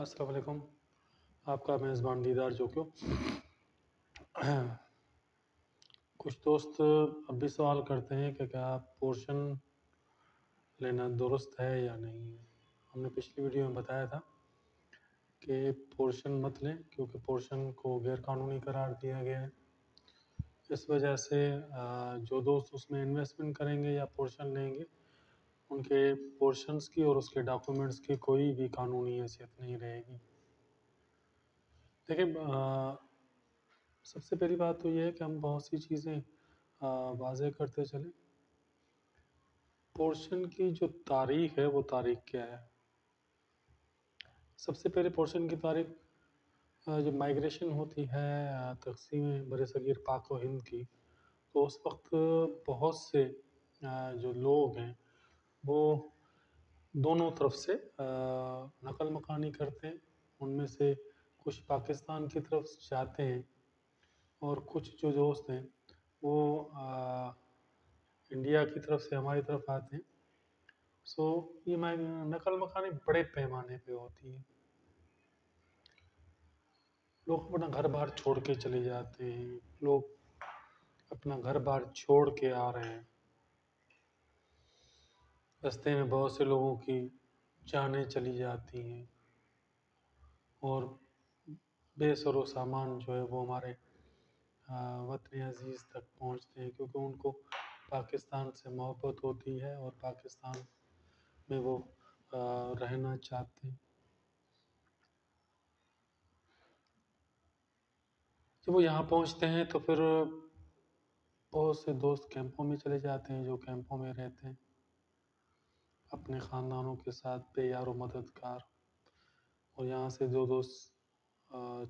السلام علیکم. آپ کا میزبان دیدار جوکیو. کچھ دوست اب بھی سوال کرتے ہیں کہ کیا پورشن لینا درست ہے یا نہیں ہے. ہم نے پچھلی ویڈیو میں بتایا تھا کہ پورشن مت لیں کیونکہ پورشن کو غیر قانونی قرار دیا گیا ہے. اس وجہ سے جو دوست اس میں انویسٹمنٹ کریں گے یا پورشن لیں گے ان کے پورشنز کی اور اس کے ڈاکومنٹس کی کوئی بھی قانونی حیثیت نہیں رہے گی. دیکھیں، سب سے پہلی بات تو یہ ہے کہ ہم بہت سی چیزیں واضح کرتے چلیں. پورشن کی جو تاریخ ہے وہ تاریخ کیا ہے؟ سب سے پہلے پورشن کی تاریخ جب مائگریشن ہوتی ہے تقسیم برصغیر پاک و ہند کی، تو اس وقت بہت سے جو لوگ ہیں وہ دونوں طرف سے نقل مکانی کرتے ہیں. ان میں سے کچھ پاکستان کی طرف جاتے ہیں اور کچھ جو دوست ہیں وہ انڈیا کی طرف سے ہماری طرف آتے ہیں. یہ نقل مکانی بڑے پیمانے پہ ہوتی ہے. لوگ اپنا گھر بار چھوڑ کے چلے جاتے ہیں، لوگ اپنا گھر بار چھوڑ کے آ رہے ہیں. رستے میں بہت سے لوگوں کی جانیں چلی جاتی ہیں اور بے سر و سامان جو ہے وہ ہمارے وطن عزیز تک پہنچتے ہیں کیونکہ ان کو پاکستان سے محبت ہوتی ہے اور پاکستان میں وہ رہنا چاہتے ہیں. جب وہ یہاں پہنچتے ہیں تو پھر بہت سے دوست کیمپوں میں چلے جاتے ہیں، جو کیمپوں میں رہتے ہیں اپنے خاندانوں کے ساتھ بے یار و مددگار. اور یہاں سے جو دوست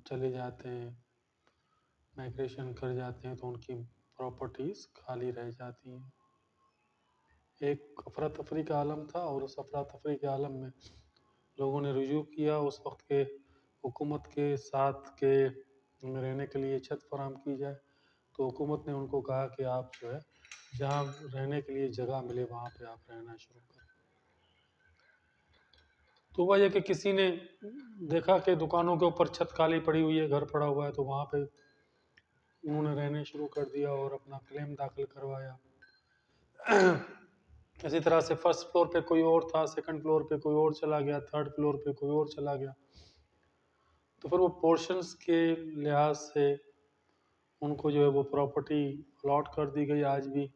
چلے جاتے ہیں، مائگریشن کر جاتے ہیں، تو ان کی پراپرٹیز خالی رہ جاتی ہیں. ایک افراتفری کا عالم تھا اور اس افراتفری کے عالم میں لوگوں نے رجوع کیا اس وقت کے حکومت کے ساتھ کہ رہنے کے لیے چھت فراہم کی جائے. تو حکومت نے ان کو کہا کہ آپ جو ہے جہاں رہنے کے لیے جگہ ملے وہاں پہ آپ رہنا شروع کریں. تو وہ یہ کہ کسی نے دیکھا کہ دکانوں کے اوپر چھت خالی پڑی ہوئی ہے، گھر پڑا ہوا ہے، تو وہاں پہ انہوں نے رہنے شروع کر دیا اور اپنا کلیم داخل کروایا. اسی طرح سے فرسٹ فلور پہ کوئی اور تھا، سیکنڈ فلور پہ کوئی اور چلا گیا، تھرڈ فلور پہ کوئی اور چلا گیا. تو پھر وہ پورشنز کے لحاظ سے ان کو جو ہے وہ پراپرٹی الاٹ کر دی گئی. آج بھی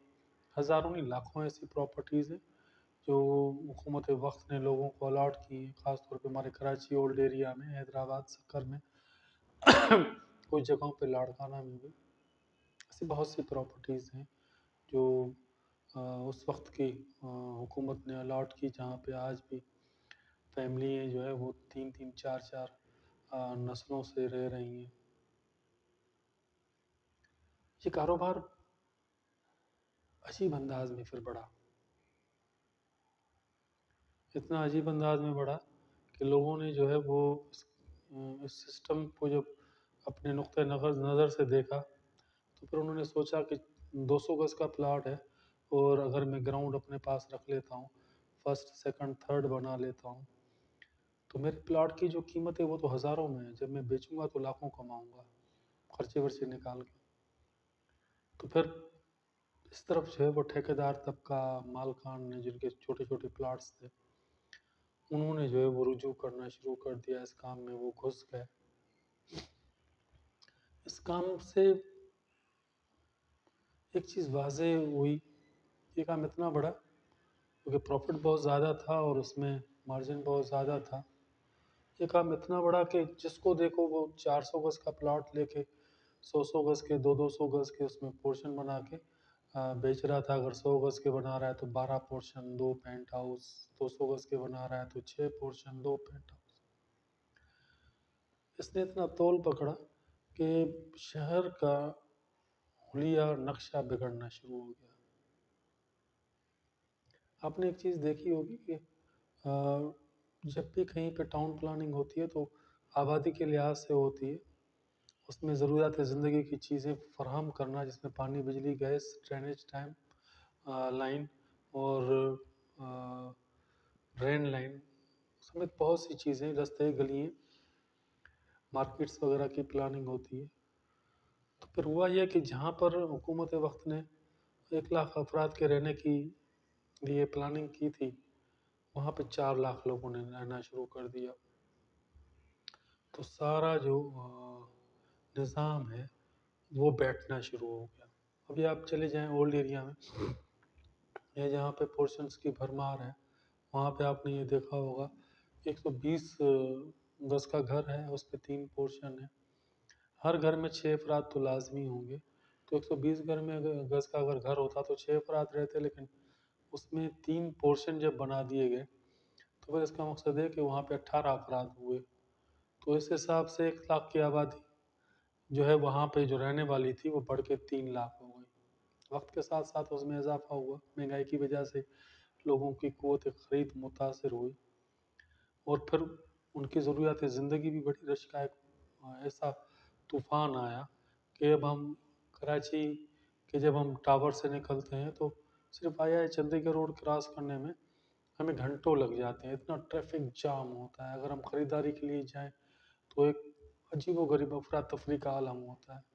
ہزاروں نہیں لاکھوں ایسی پراپرٹیز ہیں جو حکومت وقت نے لوگوں کو الاٹ کی ہیں، خاص طور پہ ہمارے کراچی اولڈ ایریا میں، حیدرآباد سکر میں، کچھ جگہوں پہ لاڑکانہ میں بھی. ایسی بہت سی پراپرٹیز ہیں جو اس وقت کی حکومت نے الاٹ کی، جہاں پہ آج بھی فیملی جو ہے وہ 3 4 نسلوں سے رہ رہی ہیں. یہ کاروبار عجیب انداز میں پھر بڑھا، اتنا عجیب انداز میں بڑھا کہ لوگوں نے جو ہے وہ اس سسٹم کو جب اپنے نقطۂ نظر سے دیکھا تو پھر انہوں نے سوچا کہ 200 گز کا پلاٹ ہے اور اگر میں گراؤنڈ اپنے پاس رکھ لیتا ہوں، فرسٹ سیکنڈ تھرڈ بنا لیتا ہوں، تو میرے پلاٹ کی جو قیمت ہے وہ تو ہزاروں میں ہے. جب میں بیچوں گا تو لاکھوں کماؤں گا خرچے ورچے نکال کے. تو پھر اس طرف جو ہے وہ ٹھیکیدار طبقہ، مالکان نے جن کے چھوٹے چھوٹے پلاٹس تھے، انہوں نے جو ہے وہ رجوع کرنا شروع کر دیا. اس کام میں وہ گھس گئے. اس کام سے ایک چیز واضح ہوئی، یہ کام اتنا بڑا کیونکہ پروفٹ بہت زیادہ تھا اور اس میں مارجن بہت زیادہ تھا. یہ کام اتنا بڑا کہ جس کو دیکھو وہ 400 گز کا پلاٹ لے کے 100 گز کے 200 گز کے اس میں پورشن بنا کے بیچ رہا تھا. اگر 100 گز کے بنا رہا ہے تو 12 پورشن 2 پینٹ ہاؤس، 200 گز کے بنا رہا ہے تو 6 پورشن 2 پینٹ ہاؤس. اس نے اتنا تول پکڑا کہ شہر کا حلیہ نقشہ بگڑنا شروع ہو گیا. آپ نے ایک چیز دیکھی ہوگی کہ جب بھی کہیں پہ ٹاؤن پلاننگ ہوتی ہے تو آبادی کے لحاظ سے ہوتی ہے. اس میں ضروریات زندگی کی چیزیں فراہم کرنا، جس میں پانی، بجلی، گیس، ڈرینیج لائن اور ڈرین لائن سمیت بہت سی چیزیں، رستے، گلیاں مارکیٹس وغیرہ کی پلاننگ ہوتی ہے. تو پھر ہوا یہ کہ جہاں پر حکومت وقت نے 1 لاکھ افراد کے رہنے کی لیے پلاننگ کی تھی وہاں پہ 4 لاکھ لوگوں نے رہنا شروع کر دیا. تو سارا جو نظام ہے وہ بیٹھنا شروع ہو گیا. ابھی آپ چلے جائیں اولڈ ایریا میں یا جہاں پہ پورشنز کی بھرمار ہے وہاں پہ آپ نے یہ دیکھا ہوگا 120 گز کا گھر ہے اس پہ 3 پورشن ہے. ہر گھر میں 6 افراد تو لازمی ہوں گے. تو 120 گز کا اگر گھر ہوتا تو 6 افراد رہتے لیکن اس میں 3 پورشن جب بنا دیے گئے تو پھر اس کا مقصد ہے کہ وہاں پہ 18 افراد ہوئے. تو اس حساب سے 1 لاکھ کی آبادی جو ہے وہاں پہ جو رہنے والی تھی وہ بڑھ کے 3 لاکھ ہو گئی. وقت کے ساتھ ساتھ اس میں اضافہ ہوا. مہنگائی کی وجہ سے لوگوں کی قوت خرید متاثر ہوئی اور پھر ان کی ضروریات زندگی بھی بڑی رش کا. ایک ایسا طوفان آیا کہ اب ہم کراچی کے جب ہم ٹاور سے نکلتے ہیں تو صرف چندی گڑھ روڈ کراس کرنے میں ہمیں گھنٹوں لگ جاتے ہیں. اتنا ٹریفک جام ہوتا ہے. اگر ہم خریداری کے لیے جائیں تو ایک عجیب و غریب افراتفری کا عالم ہوتا ہے.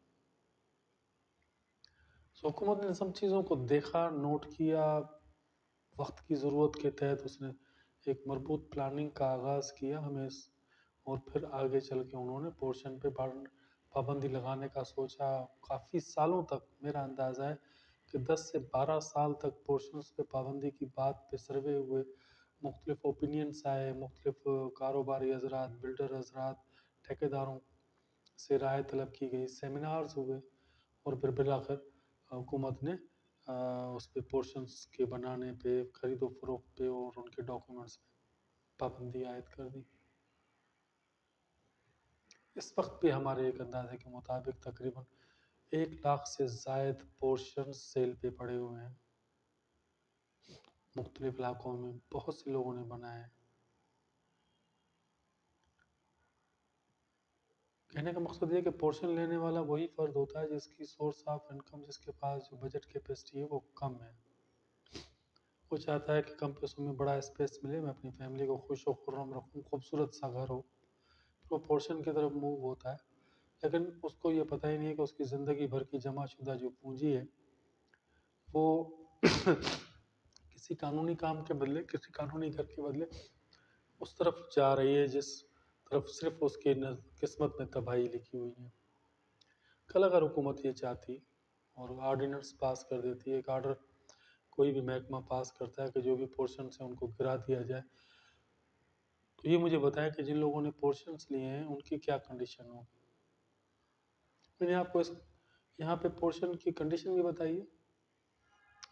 حکومت نے سب چیزوں کو دیکھا، نوٹ کیا. وقت کی ضرورت کے تحت اس نے ایک مربوط پلاننگ کا آغاز کیا ہمیں اور پھر آگے چل کے انہوں نے پورشن پہ پابندی لگانے کا سوچا. کافی سالوں تک میرا اندازہ ہے کہ 10 سے 12 سال تک پورشنز پہ پابندی کی بات پہ سروے ہوئے. مختلف اوپینینس آئے. مختلف کاروباری حضرات، بلڈر حضرات، ٹھیکیداروں سے رائے طلب کی گئی. سیمینارز ہوئے اور پھر بالآخر حکومت نے اس پہ پورشنز کے بنانے پہ، خرید و فروخت پہ اور ان کے ڈاکومنٹس پہ پابندی عائد کر دی. اس وقت بھی ہمارے ایک اندازے کے مطابق تقریباً 1 لاکھ سے زائد پورشنز سیل پہ پڑے ہوئے ہیں. مختلف علاقوں میں بہت سے لوگوں نے بنائے. کہنے کا مقصد یہ کہ پورشن لینے والا وہی فرد ہوتا ہے جس کی سورس آف انکم، جس کے پاس جو بجٹ کیپیسٹی ہے وہ کم ہے. وہ چاہتا ہے کہ کم پیسوں میں بڑا اسپیس ملے، میں اپنی فیملی کو خوش و خرم رکھوں، خوبصورت سا گھر ہو. وہ پورشن کی طرف موو ہوتا ہے. لیکن اس کو یہ پتہ ہی نہیں ہے کہ اس کی زندگی بھر کی جمع شدہ جو پونجی ہے وہ کسی قانونی کام کے بدلے، کسی قانونی گھر کے بدلے اس طرف جا رہی ہے جس طرف صرف اس کی قسمت میں تباہی لکھی ہوئی ہے. کل اگر حکومت یہ چاہتی اور آرڈیننس پاس کر دیتی، ایک آرڈر کوئی بھی محکمہ پاس کرتا ہے کہ جو بھی پورشنز ہیں ان کو گرا دیا جائے، تو یہ مجھے بتائیں کہ جن لوگوں نے پورشنز لیے ہیں ان کی کیا کنڈیشن ہوگی. میں نے آپ کو یہاں پہ پورشن کی کنڈیشن بھی بتائی ہے،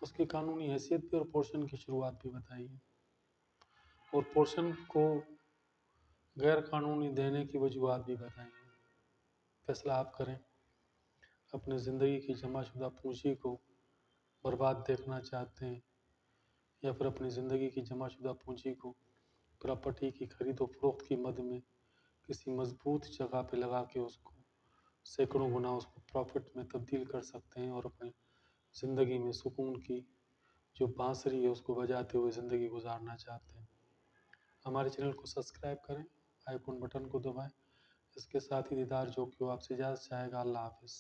اس کی قانونی حیثیت بھی اور پورشن کی شروعات بھی بتائی ہے اور پورشن کو غیر قانونی دینے کی وجوہات بھی بتائی ہیں. فیصلہ آپ کریں. اپنے زندگی کی جمع شدہ پونجی کو برباد دیکھنا چاہتے ہیں یا پھر اپنی زندگی کی جمع شدہ پونجی کو پراپرٹی کی خرید و فروخت کی مد میں کسی مضبوط جگہ پہ لگا کے اس کو سینکڑوں گنا اس کو پروفٹ میں تبدیل کر سکتے ہیں اور اپنی زندگی میں سکون کی جو بانسری ہے اس کو بجاتے ہوئے زندگی گزارنا چاہتے ہیں. ہمارے چینل کو سبسکرائب کریں، آئیکن بٹن کو دبائیں. اس کے ساتھ ہی دیدار جو کہ وہ آپ سے اجازت چاہے گا. اللہ حافظ.